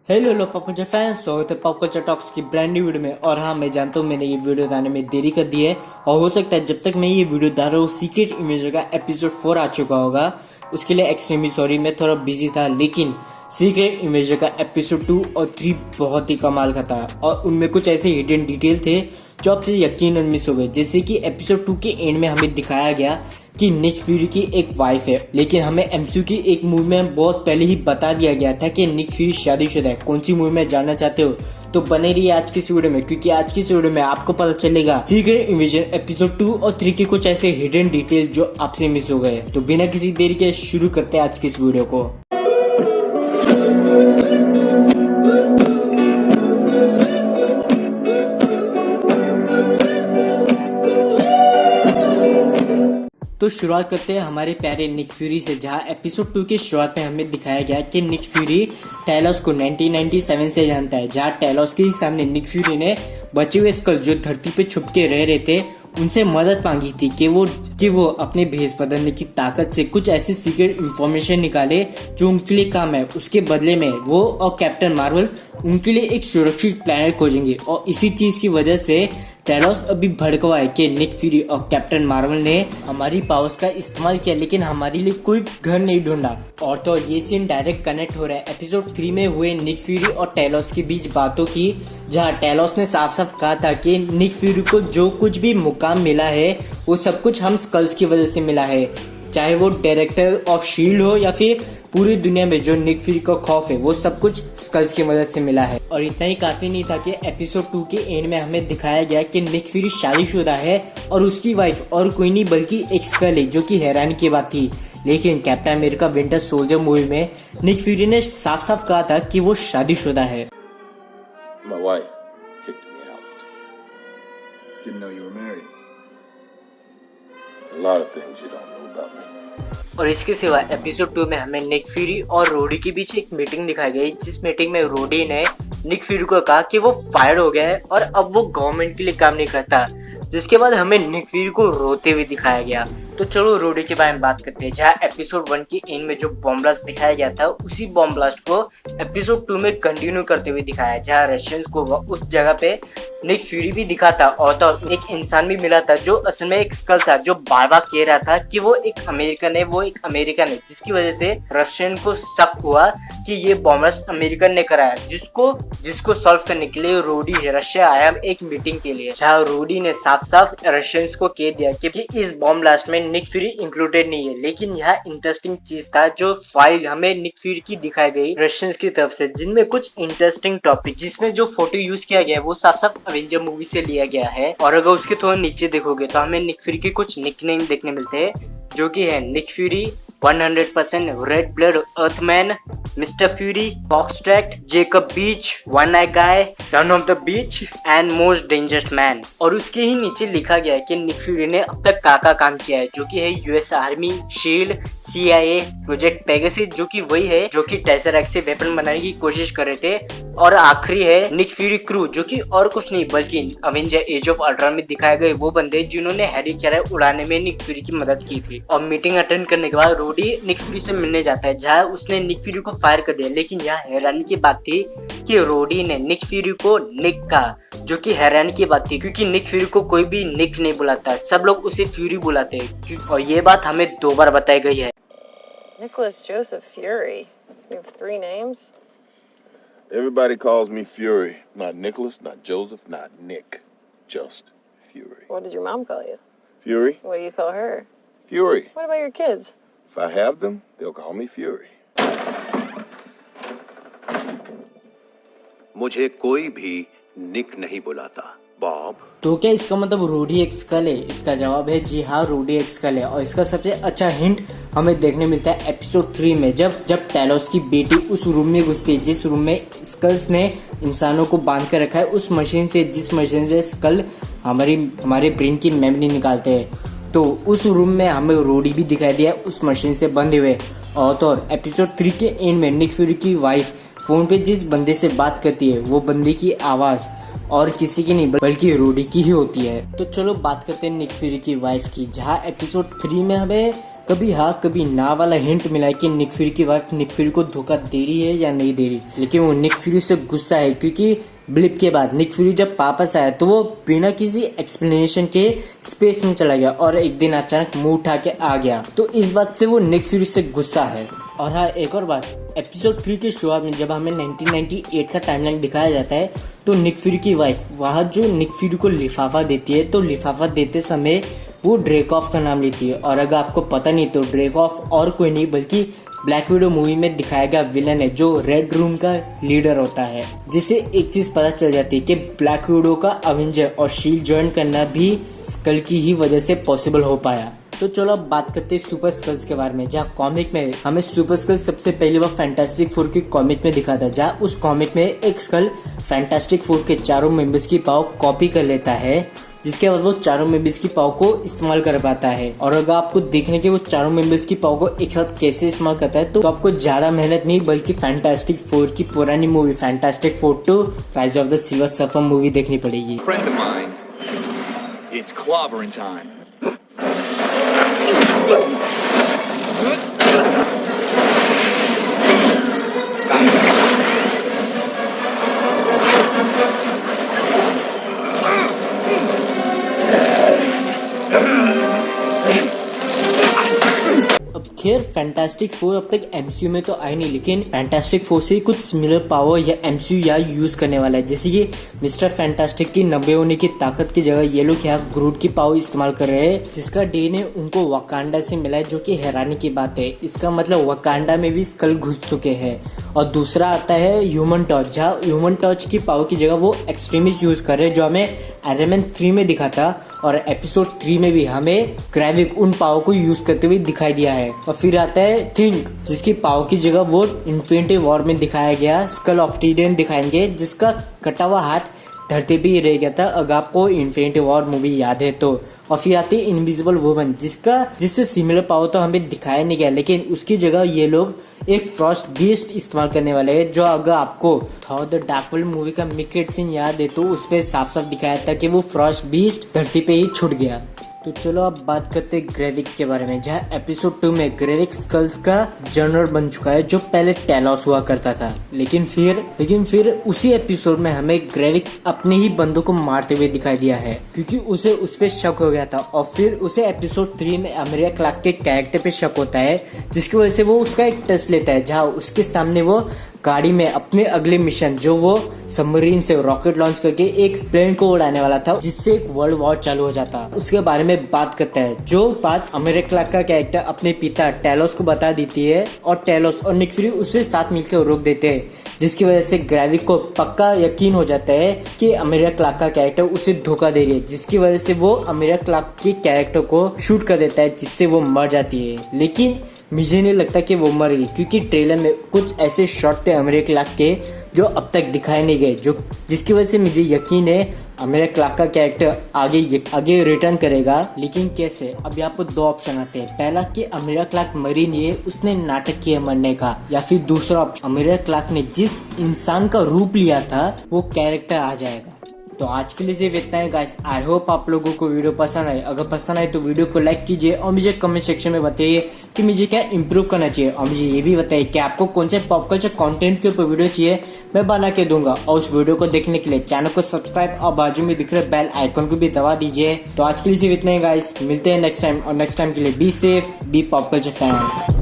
Hello लो pop culture fans, स्वागत है pop culture talks की ब्रांड न्यू वीडियो में। और हाँ, मैं जानता हूँ मैंने ये वीडियो डालने में देरी कर दी है और हो सकता है जब तक मैं ये वीडियो डाल रहा हूँ सीक्रेट इमेजर का एपिसोड 4 आ चुका होगा। उसके लिए एक्सट्रीमली सॉरी, मैं थोड़ा बिजी था। लेकिन सीक्रेट इमेजर का एपिसोड 2 और 3 बहुत ही कमाल का था और उनमें कुछ ऐसे हिडन डिटेल थे जो आपसे यकीनन मिस हो गए। जैसे कि एपिसोड 2 के एंड में हमें दिखाया गया कि निक फ्यूरी की एक वाइफ है, लेकिन हमें एमसीयू की एक मूवी में बहुत पहले ही बता दिया गया था कि निक फ्यूरी शादीशुदा है। कौन सी मूवी में जानना चाहते हो तो बने रहिए आज की इस वीडियो में, क्योंकि आज की इस वीडियो में आपको पता चलेगा सीक्रेट इन्वेजन एपिसोड 2 और 3 के कुछ ऐसे हिडन डिटेल जो आपसे मिस हो गए। तो बिना किसी देरी के शुरू करते हैं आज की इस वीडियो को। तो शुरुआत करते हैं हमारे प्यारे निक फ्यूरी से, जहां एपिसोड 2 की शुरुआत में हमें दिखाया गया कि निक फ्यूरी टेलोस को 1997 से जानता है। जहां टेलोस के ही सामने निक फ्यूरी ने बचे हुए स्कल जो धरती पे छुप के रह रहे थे उनसे मदद मांगी थी कि वो अपने भेष बदलने की ताकत से कुछ ऐसे सीक्रेट इंफॉर्मेशन निकाले जो उनके लिए काम है। उसके बदले में वो और कैप्टन मार्वल उनके लिए एक सुरक्षित प्लेनेट खोजेंगे। और इसी चीज की वजह से टेलोस अभी भड़का हुआ है कि निक फ्यूरी और कैप्टन मार्वल ने हमारी पावर्स का इस्तेमाल किया लेकिन हमारे लिए कोई घर नहीं ढूंढा। और तो ये सीन डायरेक्ट कनेक्ट हो रहा है एपिसोड 3 में हुए निक फ्यूरी और टेलोस के बीच बातों की, जहां टेलोस ने साफ साफ कहा था कि निक फ्यूरी को जो कुछ भी मुकाम मिला है वो सब कुछ हम स्कल्स की वजह से मिला है, चाहे वो डायरेक्टर ऑफ शील्ड हो या फिर पूरी दुनिया में जो निक फ्यूरी का खौफ है वो सब कुछ स्कल्स की मदद से मिला है। और इतना ही काफी नहीं था कि एपिसोड 2 के एंड में हमें दिखाया गया कि निक फ्यूरी शादीशुदा है और उसकी वाइफ और कोई नहीं बल्कि एक स्कल है, जो कि हैरानी की बात थी। लेकिन captain America winter soldier movie में निक फ्यूरी ने साफ साफ कहा था कि वो शादीशुदा है। My wife kicked me out. Didn't know you were married. A lot of things you don't know about me. और इसके सिवा एपिसोड 2 में हमें निक फ्यूरी और रोडी के बीच एक मीटिंग दिखाई गई, जिस मीटिंग में रोडी ने निक फ्यूरी को कहा कि वो फायर हो गया है और अब वो गवर्नमेंट के लिए काम नहीं करता, जिसके बाद हमें निक फ्यूरी को रोते हुए दिखाया गया। तो चलो रोडी के बारे में बात करते हैं। जहाँ एपिसोड 1 के एंड में जो बॉम्ब ब्लास्ट दिखाया गया था उसी बॉम्ब ब्लास्ट को एपिसोड 2 में कंटिन्यू करते हुए दिखाया, जहाँ रशियंस को उस जगह पे निक फ्यूरी भी दिखा था और तो एक इंसान भी मिला था जो असल में एक स्कल था, जो बार बार कह रहा था कि वो एक अमेरिकन है, जिसकी वजह से रशियन को शक हुआ कि ये बॉम्ब ब्लास्ट अमेरिकन ने कराया, जिसको सॉल्व करने के लिए रोडी रशिया आया एक मीटिंग के लिए। जहाँ रोडी ने साफ साफ रशियंस को कह दिया कि इस बॉम्ब ब्लास्ट में निक फ्यूरी इंक्लूडेड नहीं है। लेकिन यह इंटरेस्टिंग चीज था जो फाइल हमें निक फ्यूरी की दिखाई गई रशियंस की तरफ से, जिनमें कुछ इंटरेस्टिंग टॉपिक, जिसमें जो फोटो यूज किया गया है वो साफ साफ अवेंजर मूवी से लिया गया है। और अगर उसके थोड़ा नीचे देखोगे तो हमें निक फ्यूरी के कुछ निकनेम देखने मिलते हैं, जो कि है Nick Fury, 100% red blood earthman, mister Fury, फॉक्सट्रैक्ट, Jacob Beach, one eye guy, son of the bitch and most dangerous man. और उसके ही नीचे लिखा गया है कि निक फ्यूरी ने अब तक का काम किया है, जो कि है US army, shield, CIA, project Pegasus, जो कि वही है जो कि टेसरैक्ट से वेपन बनाने की कोशिश कर रहे थे। और आखिरी है निक फ्यूरी क्रू, जो कि और कुछ नहीं बल्कि अवेंजर एज ऑफ अल्ट्रॉन में दिखाए गए वो बंदे जिन्होंने हैरी कैरर उड़ाने में निक फ्यूरी की मदद की थी। और मीटिंग अटेंड करने के बाद रोडी निक फ्यूरी से मिलने जाता है, जहाँ उसने निक फ्यूरी को फायर कर दिया। लेकिन यह हैरानी की बात थी कि रोडी ने निक फ्यूरी को निक कहा, जो कि हैरानी की बात थी क्योंकि निक फ्यूरी को कोई भी निक नहीं बुलाता, सब लोग उसे फ्यूरी बुलाते हैं। और ये बात हमें 2 बार बताई गई है। Nicholas Joseph Fury. You have 3 names? Everybody calls me Fury. Not Nicholas, not Joseph, not Nick. Just Fury. What does your mom call you? Fury? What do you call her? Fury. What about your kids? If I have them, they'll call me Fury. मुझे कोई भी निक नहीं बुलाता, Bob. तो क्या इसका मतलब रोडी एक स्कल है? इसका जवाब है जी हाँ, रोडी एक स्कल है। और इसका सबसे अच्छा हिंट हमें देखने मिलता है एपिसोड 3 में, जब टेलोस की बेटी उस रूम में घुसती है जिस रूम में स्कल्स ने इंसानों को बांध कर रखा है, उस मशीन से जिस मशीन से स्कल हमारे ब्रेन की मेमोरी निकालते हैं। तो उस रूम में हमें रोडी भी दिखाई दिया उस मशीन से बंधे हुए। और तो एपिसोड 3 के एंड में निक फ्यूरी की वाइफ फोन पे जिस बंदे से बात करती है वो बंदे की आवाज और किसी की नहीं बल्कि रोडी की ही होती है। तो चलो बात करते हैं निक फ्यूरी की वाइफ की, जहाँ एपिसोड 3 में हमें कभी हाँ कभी ना वाला हिंट मिला है कि निक फ्यूरी की वाइफ निक फ्यूरी को धोखा दे रही है या नहीं दे रही, लेकिन वो निक फ्यूरी से गुस्सा है क्योंकि ब्लिप के बाद निक फ्यूरी जब वापस आया तो वो बिना किसी एक्सप्लेनेशन के स्पेस में चला गया और एक दिन अचानक मुंह उठा के आ गया। तो इस बात से वो निक फ्यूरी से गुस्सा है। और हाँ एक और बात, एपिसोड 3 के शुरुआत में जब हमें 1998 का टाइमलाइन दिखाया जाता है तो निक फ्यूरी की वाइफ वहाँ जो निक फ्यूरी को लिफाफा देती है तो लिफाफा देते समय वो ड्रेकऑफ का नाम लेती है। और अगर आपको पता नहीं तो ड्रेकऑफ और कोई नहीं बल्कि ब्लैक विडो मूवी में दिखाया गया विलन है जो रेड रूम का लीडर होता है, जिसे एक चीज पता चल जाती है कि ब्लैक विडो का अवेंजर और शील्ड ज्वाइन करना भी स्कल की ही वजह से पॉसिबल हो पाया। तो चलो अब बात करते हैं सुपर स्कल्स के बारे में, जहाँ कॉमिक में हमें सुपर स्कल सबसे पहले वो फैंटास्टिक फोर की कॉमिक में दिखा था, जहाँ उस कॉमिक में एक स्कल फैंटास्टिक फोर के चारों मेंबर्स की पावर कॉपी कर लेता है, जिसके बाद वो चारों मेंबर्स की पावर को इस्तेमाल कर पाता है। और अगर आपको देखने के वो चारों मेंबर्स की पावर को एक साथ कैसे इस्तेमाल करता है तो आपको ज्यादा मेहनत नहीं बल्कि फैंटास्टिक फोर की पुरानी movie fantastic four 2 rise of the silver surfer movie देखनी पड़ेगी। Friend of mine, it's clobbering time. खैर फैंटास्टिक फोर अब तक एमसीयू में तो आई नहीं, लेकिन फैंटास्टिक फोर से कुछ सिमिलर पावर या एमसीयू या यूज करने वाला है। जैसे कि मिस्टर फैंटास्टिक की 90 होने की ताकत की जगह ये लोग यहाँ ग्रूट की पावर इस्तेमाल कर रहे हैं, जिसका डीएनए उनको वकांडा से मिला है, जो कि हैरानी की बात है। इसका मतलब वकांडा में भी स्कल घुस चुके हैं। और दूसरा आता है ह्यूमन टॉर्च, जहाँ ह्यूमन टॉर्च की पावर की जगह वो एक्सट्रीमिस्ट यूज कर रहे हैं, जो हमें आयरन मैन 3 में दिखा था और एपिसोड 3 में भी हमें ग्रेविक उन पावर को यूज करते हुए दिखाई दिया है। और फिर आता है थिंक, जिसकी पावर की जगह वो इन्फिनिटी वॉर में दिखाया गया स्कल ऑफ टीडन दिखाएंगे, जिसका कटा हुआ हाथ धरती पे ही रह गया था, अगर आपको इन्फिनिटी वॉर मूवी याद है तो। और फिर आती है इनविजिबल वुमन, जिससे सिमिलर पावर तो हमें दिखाया नहीं गया, लेकिन उसकी जगह ये लोग एक फ्रॉस्ट बीस्ट इस्तेमाल करने वाले हैं, जो अगर आपको Thor the dark world movie का मिड सीन याद है तो उसपे साफ साफ दिखाया था कि वो फ्रॉस्ट बीस्ट धरती पे ही छूट गया। तो चलो अब बात करते हैं ग्रेविक के बारे में, जहाँ एपिसोड 2 में ग्रेविक स्कल्स का जनरल बन चुका है, जो पहले टेलॉस हुआ करता था। लेकिन फिर उसी एपिसोड में हमें ग्रेविक अपने ही बंदों को मारते हुए दिखाई दिया है, क्योंकि उसे उस पे शक हो गया था। और फिर उसे एपिसोड 3 में अमेरिया क्लार्क के कैरेक्टर पे शक होता है, जिसकी वजह से वो उसका एक टेस्ट लेता है, जहाँ उसके सामने वो गाड़ी में अपने अगले मिशन, जो वो सबमरीन से रॉकेट लॉन्च करके एक प्लेन को उड़ाने वाला था, जिससे एक वर्ल्ड वॉर चालू हो जाता, उसके बारे में बात करता है। जो बात अमेरिका क्लार्क का कैरेक्टर अपने पिता टेलोस को बता देती है और टेलोस और निक फ्यूरी उसे साथ मिलकर रोक देते हैं, जिसकी वजह से ग्रेविक को पक्का यकीन हो जाता है कि अमेरिका क्लार्क का कैरेक्टर उसे धोखा दे रही है, जिसकी वजह से वो अमेरिका क्लार्क के कैरेक्टर को शूट कर देता है, जिससे वो मर जाती है। लेकिन मुझे नहीं लगता कि वो मर गई, क्योंकि ट्रेलर में कुछ ऐसे शॉट थे अमेरिका क्लार्क के जो अब तक दिखाए नहीं गए, जिसकी वजह से मुझे यकीन है अमेरिका क्लार्क का कैरेक्टर आगे रिटर्न करेगा। लेकिन कैसे? अब यहाँ पर 2 ऑप्शन आते हैं। पहला कि अमेरिका क्लार्क मरी नहीं है, उसने नाटक किया मरने का, या फिर दूसरा ऑप्शन अमेरिका क्लार्क ने जिस इंसान का रूप लिया था वो कैरेक्टर आ जाएगा। तो आज के लिए सिर्फ इतना है गाइस। आई होप आप लोगों को वीडियो पसंद आए। अगर पसंद आए तो वीडियो को लाइक कीजिए और मुझे कमेंट सेक्शन में बताइए कि मुझे क्या इंप्रूव करना चाहिए, और मुझे ये भी बताइए कि आपको कौन से पॉप कल्चर कंटेंट के ऊपर वीडियो चाहिए, मैं बना के दूंगा। और उस वीडियो को देखने के लिए चैनल को सब्सक्राइब और बाजू में दिख रहे बेल आइकन को भी दबा दीजिए। तो आज के लिए सिर्फ इतना है गाइस, मिलते हैं नेक्स्ट टाइम, और नेक्स्ट टाइम के लिए be safe, be pop culture fan.